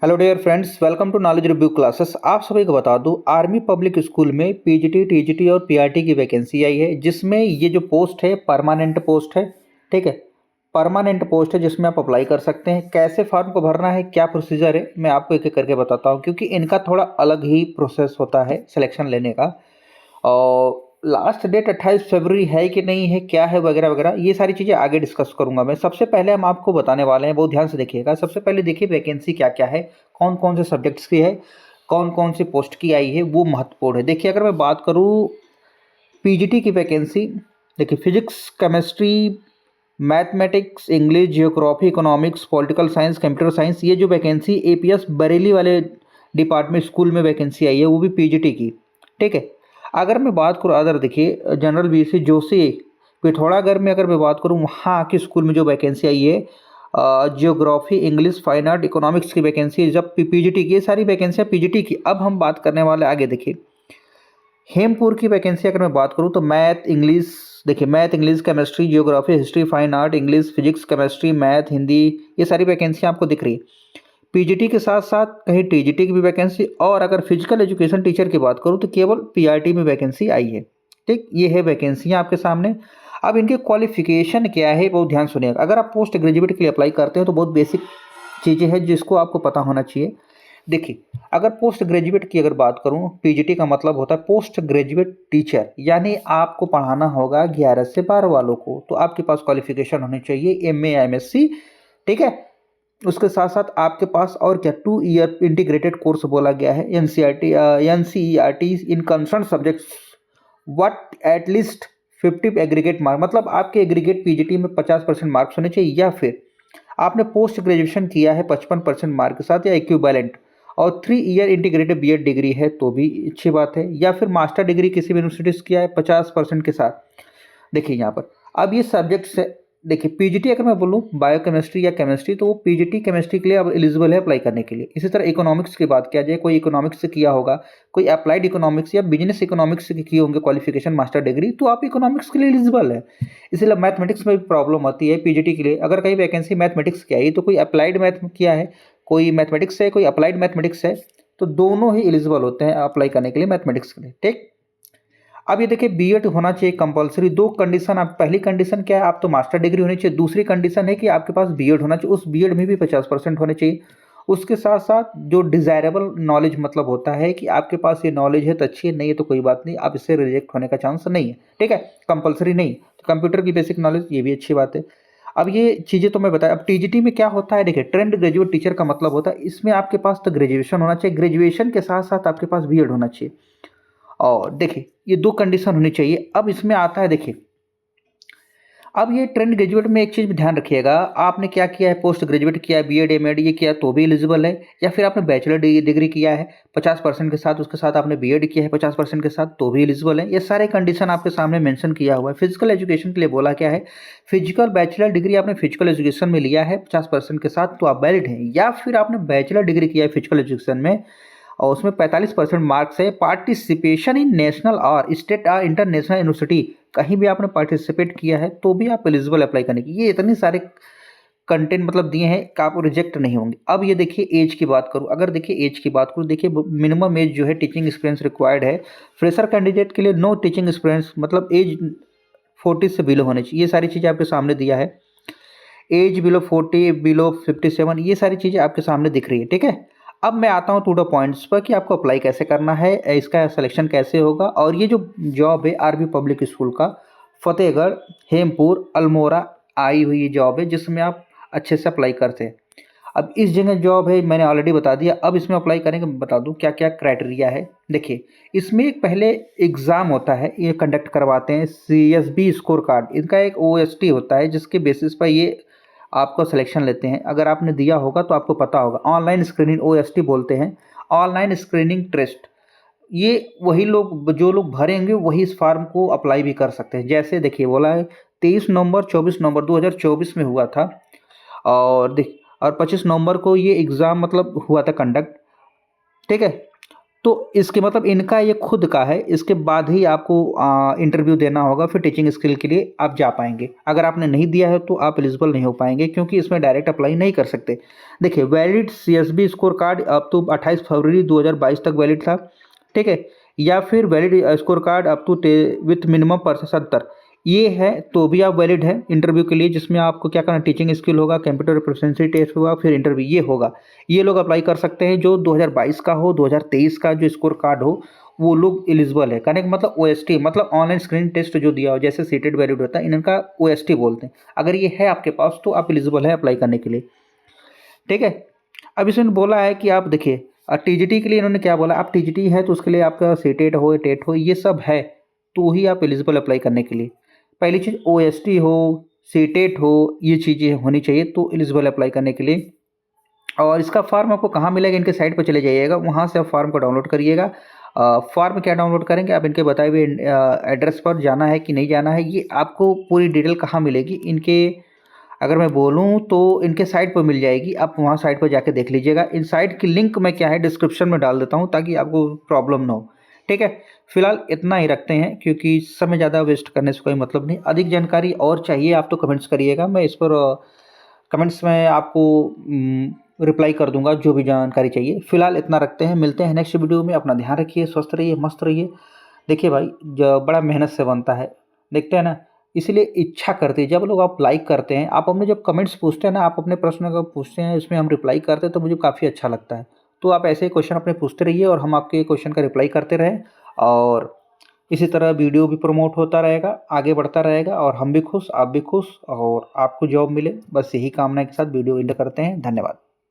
Hello dear friends, welcome to knowledge review classes. आप सभी को बता दूं, आर्मी पब्लिक स्कूल में पीजीटी, टीजीटी और पीआरटी की वैकेंसी आई है, जिसमें ये जो पोस्ट है परमानेंट पोस्ट है। ठीक है, परमानेंट पोस्ट है जिसमें आप अप्लाई कर सकते हैं। कैसे फॉर्म को भरना है, क्या प्रोसीजर है, मैं आपको एक एक करके बताता हूँ, क्योंकि इनका थोड़ा अलग ही प्रोसेस होता है सिलेक्शन लेने का। और लास्ट डेट 28 फरवरी है कि नहीं है, क्या है, वगैरह वगैरह, ये सारी चीज़ें आगे डिस्कस करूंगा मैं। सबसे पहले हम आपको बताने वाले हैं, बहुत ध्यान से देखिएगा। सबसे पहले देखिए वैकेंसी क्या क्या है, कौन कौन से सब्जेक्ट्स की है, कौन कौन सी पोस्ट की आई है, वो महत्वपूर्ण है। देखिए, अगर मैं बात करूँ पीजीटी की वैकेंसी, देखिए physics, chemistry, mathematics, English, geography, economics, political science, computer science, ये जो वैकेंसी एपीएस बरेली वाले डिपार्टमेंट स्कूल में वैकेंसी आई है, वो भी पीजीटी की। ठीक है, अगर मैं बात करूँ अदर, देखिए जनरल बीसी जोशी पिथौरागढ़ में अगर मैं बात करूँ, वहाँ के स्कूल में जो वैकेंसी आई है, geography, English, fine art, economics की वैकेंसी है, जब पीजीटी की, ये सारी वैकेंसियाँ पीजीटी की। अब हम बात करने वाले आगे, देखिए हेमपुर की वैकेंसी अगर मैं बात करूँ तो मैथ, इंग्लिश, देखिए math, English, chemistry, geography, history, fine art, English, physics, chemistry, math, Hindi, ये सारी वैकेंसी आपको दिख रही है। पीजीटी के साथ साथ कहीं टीजीटी की भी वैकेंसी, और अगर फिजिकल एजुकेशन टीचर की बात करूँ तो केवल पीआरटी में वैकेंसी आई है। ठीक, ये है वैकेंसियाँ आपके सामने। अब इनके क्वालिफिकेशन क्या है, बहुत ध्यान सुनिएगा। अगर आप पोस्ट ग्रेजुएट के लिए अप्लाई करते हो तो बहुत बेसिक चीज़ें हैं जिसको आपको पता होना चाहिए। देखिए, अगर पोस्ट ग्रेजुएट की अगर बात करूं, पीजीटी का मतलब होता है पोस्ट ग्रेजुएट टीचर, यानी आपको पढ़ाना होगा 11 से 12 वालों को। तो आपके पास क्वालिफिकेशन होनी चाहिए एमए या एमएससी। ठीक है, उसके साथ साथ आपके पास और क्या, 2 ईयर इंटीग्रेटेड कोर्स बोला गया है, NCERT, NCERT in concern subjects what at least 50 aggregate mark, मतलब आपके एग्रीगेट पीजीटी में 50% मार्क्स होने चाहिए, या फिर आपने पोस्ट ग्रेजुएशन किया है 55% मार्क के साथ या इक्विवेलेंट, और 3 ईयर इंटीग्रेटेड बीएड डिग्री है तो भी अच्छी बात है, या फिर मास्टर डिग्री किसी भी यूनिवर्सिटी से किया है 50% के साथ। देखिए यहाँ पर अब ये सब्जेक्ट्स है। देखिए पीजीटी अगर मैं बोलूँ बायोकेमिस्ट्री या केमिस्ट्री, तो वो पीजीटी केमिस्ट्री के लिए अब एलिजिबल है अप्लाई करने के लिए। इसी तरह इकोनॉमिक्स की बात किया जाए, कोई इकोनॉमिक्स से किया होगा, कोई अप्लाइड इकोनॉमिक्स या बिजनेस इकोनॉमिक्स से किए होंगे क्वालिफिकेशन मास्टर डिग्री, तो आप इकोनॉमिक्स के लिए एलिजिबल है। इसलिए मैथमेटिक्स में भी प्रॉब्लम आती है पीजीटी के लिए। अगर कहीं वैकेंसी मैथमेटिक्स की आई तो कोई अप्लाइड मैथ किया है, कोई मैथमेटिक्स है, कोई अप्लाइड मैथमेटिक्स है, तो दोनों ही एलिजिबल होते हैं अप्लाई करने के लिए मैथमेटिक्स के लिए। ठीक, अब ये देखिए बीएड होना चाहिए कंपलसरी। दो कंडीशन, आप पहली कंडीशन क्या है, आप तो मास्टर डिग्री होनी चाहिए। दूसरी कंडीशन है कि आपके पास बीएड होना चाहिए, उस बीएड में भी 50% होने चाहिए। उसके साथ साथ जो डिजायरेबल नॉलेज, मतलब होता है कि आपके पास ये नॉलेज है तो अच्छी है, नहीं है तो कोई बात नहीं, आप इससे रिजेक्ट होने का चांस नहीं है। ठीक है, कंपलसरी नहीं। तो कंप्यूटर की बेसिक नॉलेज, ये भी अच्छी बात है। अब ये चीज़ें तो मैं बताया। अब टीजीटी में क्या होता है, देखिए ट्रेंड ग्रेजुएट टीचर का मतलब होता है, इसमें आपके पास तो ग्रेजुएशन होना चाहिए, ग्रेजुएशन के साथ साथ आपके पास बीएड होना चाहिए। और देखिए ये दो कंडीशन होनी चाहिए। अब इसमें आता है, देखिए अब ये ट्रेंड ग्रेजुएट में एक चीज़ ध्यान रखिएगा, आपने क्या किया है, पोस्ट ग्रेजुएट किया है, बीएड एमएड ये किया तो भी एलिजिबल है, या फिर आपने बैचलर डिग्री किया है 50% के साथ, उसके साथ आपने बीएड किया है 50% के साथ, तो भी एलिजिबल है। ये सारे कंडीशन आपके सामने मेंशन किया हुआ है। फिजिकल एजुकेशन के लिए बोला क्या है, फिजिकल बैचलर डिग्री आपने फिजिकल एजुकेशन में लिया है 50% के साथ तो आप वैलिड हैं, या फिर आपने बैचलर डिग्री किया है फिजिकल एजुकेशन में और उसमें 45% मार्क्स है। पार्टिसिपेशन इन नेशनल और स्टेट और इंटरनेशनल यूनिवर्सिटी, कहीं भी आपने पार्टिसिपेट किया है तो भी आप एलिजिबल अप्लाई करने की। ये इतने सारे कंटेंट मतलब दिए हैं कि आप रिजेक्ट नहीं होंगे। अब ये देखिए एज की बात करूँ, अगर देखिए एज की बात करूँ, देखिए मिनिमम एज जो है टीचिंग एक्सपीरियंस रिक्वायर्ड है। फ्रेशर कैंडिडेट के लिए नो टीचिंग एक्सपीरियंस, मतलब एज 40 से बिलो होनी चाहिए। ये सारी चीज़ें आपके सामने दिया है। एज बिलो 40, बिलो 57, ये सारी चीज़ें आपके सामने दिख रही है। ठीक है, अब मैं आता हूँ टू द पॉइंट्स पर कि आपको अप्लाई कैसे करना है, इसका सिलेक्शन कैसे होगा। और ये जो जॉब है आर्मी पब्लिक स्कूल का फतेहगढ़, हेमपुर, अल्मोड़ा आई हुई ये जॉब है, जिसमें आप अच्छे से अप्लाई करते हैं। अब इस जगह जॉब है मैंने ऑलरेडी बता दिया। अब इसमें अप्लाई करने का बता दूं क्या क्या क्राइटेरिया है। देखिए इसमें एक पहले एग्ज़ाम होता है, ये कंडक्ट करवाते हैं, सीएसबी स्कोर कार्ड, इनका एक ओएसटी होता है, जिसके बेसिस पर ये आपको सिलेक्शन लेते हैं। अगर आपने दिया होगा तो आपको पता होगा, ऑनलाइन स्क्रीनिंग ओएसटी बोलते हैं, ऑनलाइन स्क्रीनिंग टेस्ट। ये वही लोग, जो लोग भरेंगे वही इस फॉर्म को अप्लाई भी कर सकते हैं। जैसे देखिए बोला है 23 नवंबर 24 नवंबर 2024 में हुआ था, और 25 नवंबर को ये एग्ज़ाम मतलब हुआ था कंडक्ट। ठीक है, तो इसके मतलब इनका ये खुद का है, इसके बाद ही आपको इंटरव्यू देना होगा, फिर टीचिंग स्किल के लिए आप जा पाएंगे। अगर आपने नहीं दिया है तो आप एलिजिबल नहीं हो पाएंगे, क्योंकि इसमें डायरेक्ट अप्लाई नहीं कर सकते। देखिए, वैलिड सीएसबी स्कोर कार्ड अब तो 28 फरवरी 2022 तक वैलिड था, ठीक है, या फिर valid score card up to with minimum percent 70, ये है तो भी आप वैलिड है इंटरव्यू के लिए, जिसमें आपको क्या करना, टीचिंग स्किल होगा, कंप्यूटर प्रोफिशिएंसी टेस्ट होगा, फिर इंटरव्यू ये होगा। ये लोग अप्लाई कर सकते हैं जो 2022 का हो, 2023 का जो स्कोर कार्ड हो, वो लोग एलिजिबल है। कहने का मतलब ओएसटी मतलब ऑनलाइन स्क्रीन टेस्ट जो दिया हो, जैसे सीटेड वैलिड होता है, इनका ओएसटी बोलते हैं। अगर ये है आपके पास तो आप एलिजिबल है अप्लाई करने के लिए, ठीक है। अब इसमें बोला है कि आप देखिए, टीजीटी के लिए इन्होंने क्या बोला, आप टीजीटी है तो उसके लिए आपका सीटेड हो, टेट हो, ये सब है तो ही आप एलिजिबल अप्लाई करने के लिए। पहली चीज़ ओएसटी हो, सीटेट हो, ये चीज़ें होनी चाहिए तो एलिजिबल अप्लाई करने के लिए। और इसका फॉर्म आपको कहाँ मिलेगा, इनके साइट पर चले जाइएगा, वहाँ से आप फॉर्म को डाउनलोड करिएगा। फॉर्म क्या डाउनलोड करेंगे आप, इनके बताए हुए एड्रेस पर जाना है कि नहीं जाना है, ये आपको पूरी डिटेल कहाँ मिलेगी इनके, अगर मैं बोलूँ तो इनके साइट पर मिल जाएगी, आप वहाँ साइट पर जाके देख लीजिएगा। इन साइट की लिंक मैं क्या है डिस्क्रिप्शन में डाल देता हूँ ताकि आपको प्रॉब्लम ना हो, ठीक है। फिलहाल इतना ही रखते हैं, क्योंकि समय ज़्यादा वेस्ट करने से कोई मतलब नहीं। अधिक जानकारी और चाहिए आप तो कमेंट्स करिएगा, मैं इस पर कमेंट्स में आपको रिप्लाई कर दूंगा जो भी जानकारी चाहिए। फिलहाल इतना रखते हैं, मिलते हैं नेक्स्ट वीडियो में। अपना ध्यान रखिए, स्वस्थ रहिए, मस्त रहिए। देखिए भाई, जो बड़ा मेहनत से बनता है, देखते हैं ना, इसलिए इच्छा करते हैं। जब लोग आप लाइक करते हैं, आप अपने जब कमेंट्स पूछते हैं ना, आप अपने प्रश्न अगर पूछते हैं, इसमें हम रिप्लाई करते हैं तो मुझे काफ़ी अच्छा लगता है। तो आप ऐसे क्वेश्चन अपने पूछते रहिए और हम आपके क्वेश्चन का रिप्लाई करते रहें, और इसी तरह वीडियो भी प्रमोट होता रहेगा, आगे बढ़ता रहेगा, और हम भी खुश, आप भी खुश, और आपको जॉब मिले, बस यही कामना के साथ वीडियो एंड करते हैं। धन्यवाद।